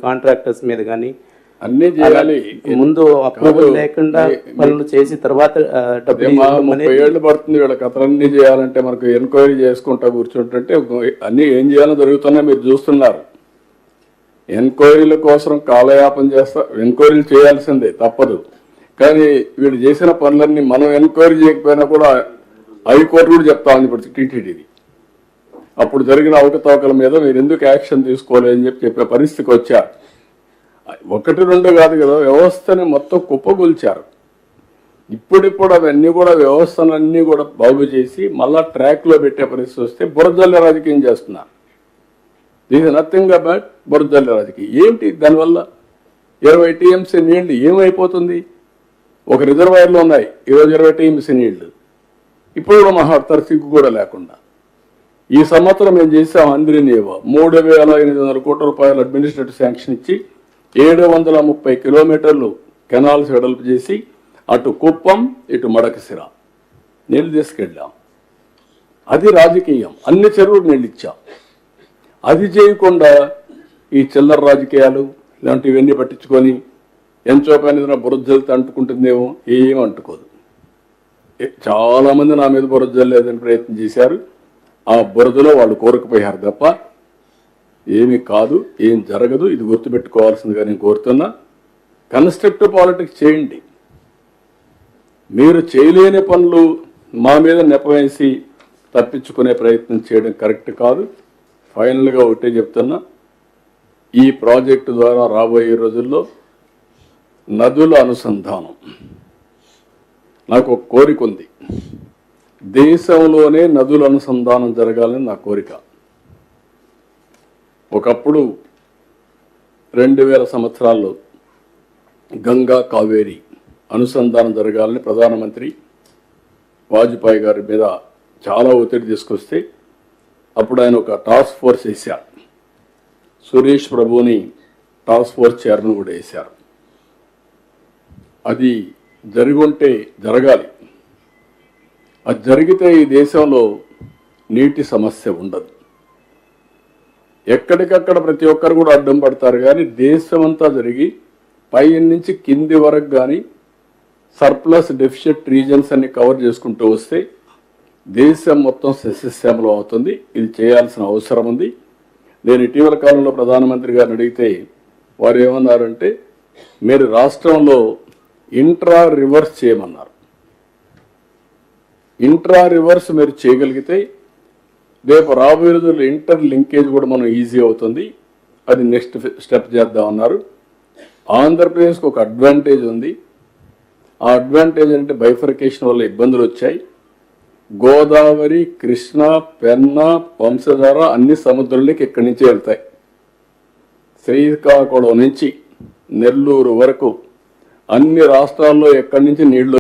Contractors మీద కానీ అన్నీ చేయాలి. ముందు అప్రూవల్ లేకుండా పనులు చేసి తర్వాత 30 ఏళ్ళు పడుతుంది వీళ్ళ కథలన్నీ చేయాలంటే మనకు ఎంక్వైరీ చేసుకుంటా కూర్చుంటుంటే అన్ని ఏం చేయాలో జరుగుతున్నా మీరు చూస్తున్నారు. ఎంక్వైరీల కోసం కాలయాపన చేస్తా, ఎంక్వైరీలు చేయాల్సిందే తప్పదు. కానీ వీళ్ళు చేసిన పనులన్నీ మనం ఎంక్వైరీ చేయకపోయినా కూడా హైకోర్టు కూడా చెప్తా ఉంది ఇప్పుడు టీటీడీది. అప్పుడు జరిగిన అవకతవకల మీద మీరు ఎందుకు యాక్షన్ తీసుకోలేదని చెప్పే పరిస్థితికి వచ్చారు. 1-2 కాదు కదా, వ్యవస్థని మొత్తం కుప్పగొల్చారు. ఇప్పుడిప్పుడు అవన్నీ కూడా వ్యవస్థలన్నీ కూడా బాగు చేసి మళ్ళా ట్రాక్లో పెట్టే పరిస్థితి వస్తే బురదల్లి రాజకీయం చేస్తున్నారు. దిస్ ఇస్ నథింగ్ అబౌట్ బురదల్లి రాజకీయం. ఏంటి దానివల్ల 20 టీఎంసీ నీళ్లు ఏమైపోతుంది? ఒక రిజర్వాయర్లో ఉన్నాయి ఈరోజు 20 టీఎంసీ నీళ్లు. ఇప్పుడు కూడా మాట్లాడతారు సిగ్గు కూడా లేకుండా. ఈ సంవత్సరం మేము చేసాం అంద్రినీవా 3,800 కోట్ల రూపాయలు అడ్మినిస్ట్రేటివ్ శాంక్షన్ ఇచ్చి 730 కిలోమీటర్లు కెనాల్స్ వెడల్పు చేసి అటు కుప్పం ఇటు మడకసిర నీళ్లు తీసుకెళ్ళాం. అది రాజకీయం. అన్ని చెరువులు నీళ్ళు ఇచ్చాం. అది చేయకుండా ఈ చిల్లర రాజకీయాలు ఇలాంటివన్నీ పట్టించుకొని ఎంతో పైన బురదజల్లితో అంటుకుంటుందేమో, ఏం అంటుకోదు. చాలామంది నా మీద బురదజల్లేదని ప్రయత్నం చేశారు. ఆ బురదలో వాళ్ళు కోరుకుపోయారు తప్ప ఏమీ కాదు, ఏం జరగదు. ఇది గుర్తుపెట్టుకోవాల్సిందిగా నేను కోరుతున్నా. కన్స్ట్రక్టివ్ పాలిటిక్స్ చేయండి. మీరు చేయలేని పనులు మా మీద నెపవేసి తప్పించుకునే ప్రయత్నం చేయడం కరెక్ట్ కాదు. ఫైనల్గా ఒకటే చెప్తున్నా, ఈ ప్రాజెక్టు ద్వారా రాబోయే రోజుల్లో నదుల అనుసంధానం నాకు ఒక కోరిక ఉంది. దేశంలోనే నదుల అనుసంధానం జరగాలని నా కోరిక. ఒకప్పుడు 2000 సంవత్సరాల్లో గంగా కావేరి అనుసంధానం జరగాలని ప్రధానమంత్రి వాజ్పేయి గారి మీద చాలా ఒత్తిడి తీసుకొస్తే అప్పుడు ఆయన ఒక టాస్క్ ఫోర్స్ వేశారు. సురేష్ ప్రభుని టాస్క్ ఫోర్స్ చైర్మన్ కూడా వేశారు. అది జరిగుంటే జరగాలి. అది జరిగితే ఈ దేశంలో నీటి సమస్య ఉండదు. ఎక్కడికక్కడ ప్రతి ఒక్కరు కూడా అడ్డం పడతారు. కానీ దేశమంతా జరిగి పై నుంచి కింది వరకు కానీ సర్ప్లస్ డెఫిషిట్ రీజన్స్ అన్ని కవర్ చేసుకుంటూ వస్తే దేశం మొత్తం సస్యశ్యామలం అవుతుంది. ఇది చేయాల్సిన అవసరం ఉంది. నేను ఇటీవల కాలంలో ప్రధానమంత్రి గారిని అడిగితే వారు ఏమన్నారంటే, మీరు రాష్ట్రంలో ఇంట్రా రివర్స్ చేయమన్నారు. ఇంట్రా రివర్స్ మీరు చేయగలిగితే రేపు రాబోయే రోజుల్లో ఇంటర్ లింకేజ్ కూడా మనం ఈజీ అవుతుంది. అది నెక్స్ట్ స్టెప్ చేద్దామన్నారు. ఆంధ్రప్రదేశ్కి ఒక అడ్వాంటేజ్ ఉంది. ఆ అడ్వాంటేజ్ అంటే బైఫర్కేషన్ వల్ల ఇబ్బందులు వచ్చాయి. గోదావరి, కృష్ణ, పెన్నా, వంశధార అన్ని సముద్రంలోకి ఇక్కడి నుంచి వెళ్తాయి. శ్రీకాకుళం నుంచి నెల్లూరు వరకు అన్ని రాష్ట్రాల్లో ఎక్కడి నుంచి నీళ్లు